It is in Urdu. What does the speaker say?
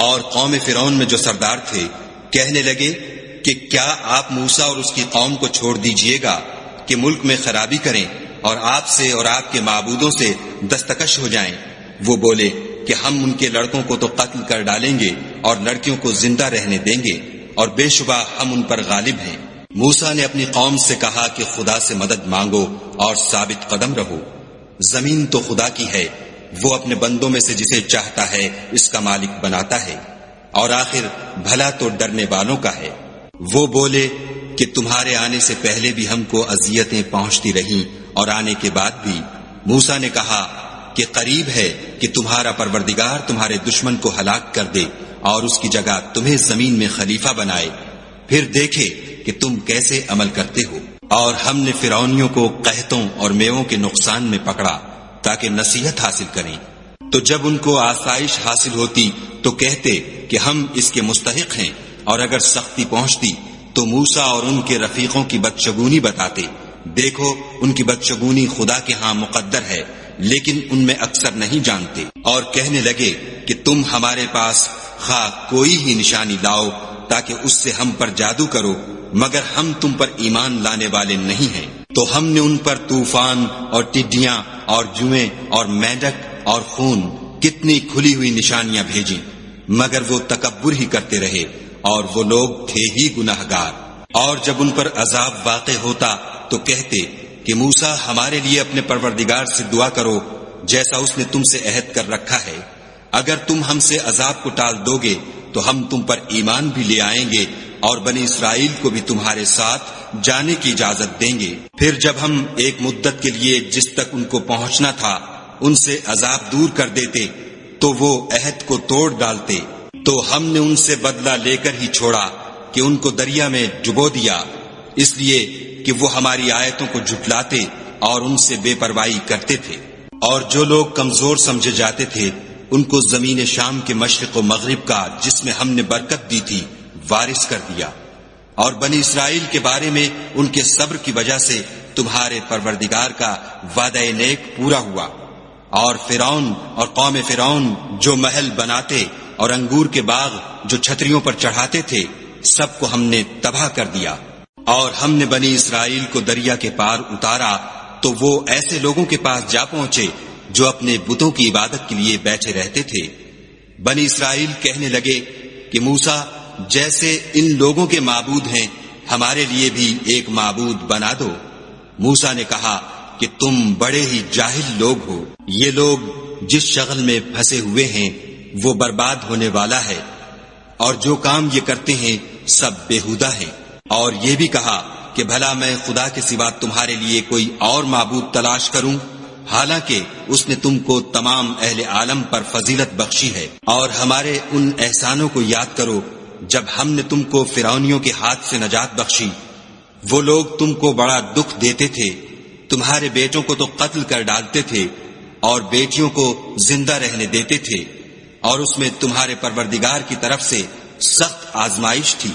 اور قوم فرعون میں جو سردار تھے کہنے لگے کہ کیا آپ موسیٰ اور اس کی قوم کو چھوڑ دیجئے گا کہ ملک میں خرابی کریں اور آپ سے اور آپ کے معبودوں سے دستکش ہو جائیں؟ وہ بولے کہ ہم ان کے لڑکوں کو تو قتل کر ڈالیں گے اور لڑکیوں کو زندہ رہنے دیں گے، اور بے شبہ ہم ان پر غالب ہیں۔ موسیٰ نے اپنی قوم سے کہا کہ خدا سے مدد مانگو اور ثابت قدم رہو، زمین تو خدا کی ہے، وہ اپنے بندوں میں سے جسے چاہتا ہے اس کا مالک بناتا ہے، اور آخر بھلا تو ڈرنے والوں کا ہے۔ وہ بولے کہ تمہارے آنے سے پہلے بھی ہم کو اذیتیں پہنچتی رہیں اور آنے کے بعد بھی۔ موسیٰ نے کہا کہ قریب ہے کہ تمہارا پروردگار تمہارے دشمن کو ہلاک کر دے اور اس کی جگہ تمہیں زمین میں خلیفہ بنائے، پھر دیکھے کہ تم کیسے عمل کرتے ہو۔ اور ہم نے فرعونیوں کو قحطوں اور میووں کے نقصان میں پکڑا تاکہ نصیحت حاصل کریں، تو جب ان کو آسائش حاصل ہوتی تو کہتے کہ ہم اس کے مستحق ہیں، اور اگر سختی پہنچتی تو موسیٰ اور ان کے رفیقوں کی بدشگونی بتاتے۔ دیکھو ان کی بدشگونی خدا کے ہاں مقدر ہے، لیکن ان میں اکثر نہیں جانتے۔ اور کہنے لگے کہ تم ہمارے پاس خواہ کوئی ہی نشانی لاؤ تاکہ اس سے ہم پر جادو کرو، مگر ہم تم پر ایمان لانے والے نہیں ہیں۔ تو ہم نے ان پر طوفان اور ٹڈیاں اور جوئیں اور مینڈک اور خون کتنی کھلی ہوئی نشانیاں بھیجیں، مگر وہ تکبر ہی کرتے رہے، اور وہ لوگ تھے ہی گناہگار۔ اور جب ان پر عذاب واقع ہوتا تو کہتے کہ موسیٰ ہمارے لیے اپنے پروردگار سے دعا کرو جیسا اس نے تم سے عہد کر رکھا ہے، اگر تم ہم سے عذاب کو ٹال دو گے تو ہم تم پر ایمان بھی لے آئیں گے اور بنی اسرائیل کو بھی تمہارے ساتھ جانے کی اجازت دیں گے۔ پھر جب ہم ایک مدت کے لیے جس تک ان کو پہنچنا تھا ان سے عذاب دور کر دیتے تو وہ عہد کو توڑ ڈالتے، تو ہم نے ان سے بدلہ لے کر ہی چھوڑا کہ ان کو دریا میں ڈبو دیا، اس لیے کہ وہ ہماری آیتوں کو جھٹلاتے اور ان سے بے پرواہی کرتے تھے۔ اور جو لوگ کمزور سمجھے جاتے تھے ان کو زمین شام کے مشرق و مغرب کا جس میں ہم نے برکت دی تھی وارث کر دیا۔ اور بنی اسرائیل کے بارے میں ان کے صبر کی وجہ سے تمہارے پروردگار کا وعدہ نیک پورا ہوا۔ اور فرعون اور قوم فرعون جو محل بناتے اور انگور کے باغ جو چھتریوں پر چڑھاتے تھے سب کو ہم نے تباہ کر دیا۔ اور ہم نے بنی اسرائیل کو دریا کے پار اتارا تو وہ ایسے لوگوں کے پاس جا پہنچے جو اپنے بتوں کی عبادت کے لیے بیٹھے رہتے تھے۔ بنی اسرائیل کہنے لگے کہ موسیٰ جیسے ان لوگوں کے معبود ہیں ہمارے لیے بھی ایک معبود بنا دو۔ موسیٰ نے کہا کہ تم بڑے ہی جاہل لوگ ہو، یہ لوگ جس شغل میں پھنسے ہوئے ہیں وہ برباد ہونے والا ہے، اور جو کام یہ کرتے ہیں سب بیہودہ ہیں۔ اور یہ بھی کہا کہ بھلا میں خدا کے سوا تمہارے لیے کوئی اور معبود تلاش کروں، حالانکہ اس نے تم کو تمام اہل عالم پر فضیلت بخشی ہے۔ اور ہمارے ان احسانوں کو یاد کرو جب ہم نے تم کو فرعونیوں کے ہاتھ سے نجات بخشی۔ وہ لوگ تم کو بڑا دکھ دیتے تھے، تمہارے بیٹوں کو تو قتل کر ڈالتے تھے اور بیٹیوں کو زندہ رہنے دیتے تھے، اور اس میں تمہارے پروردگار کی طرف سے سخت آزمائش تھی۔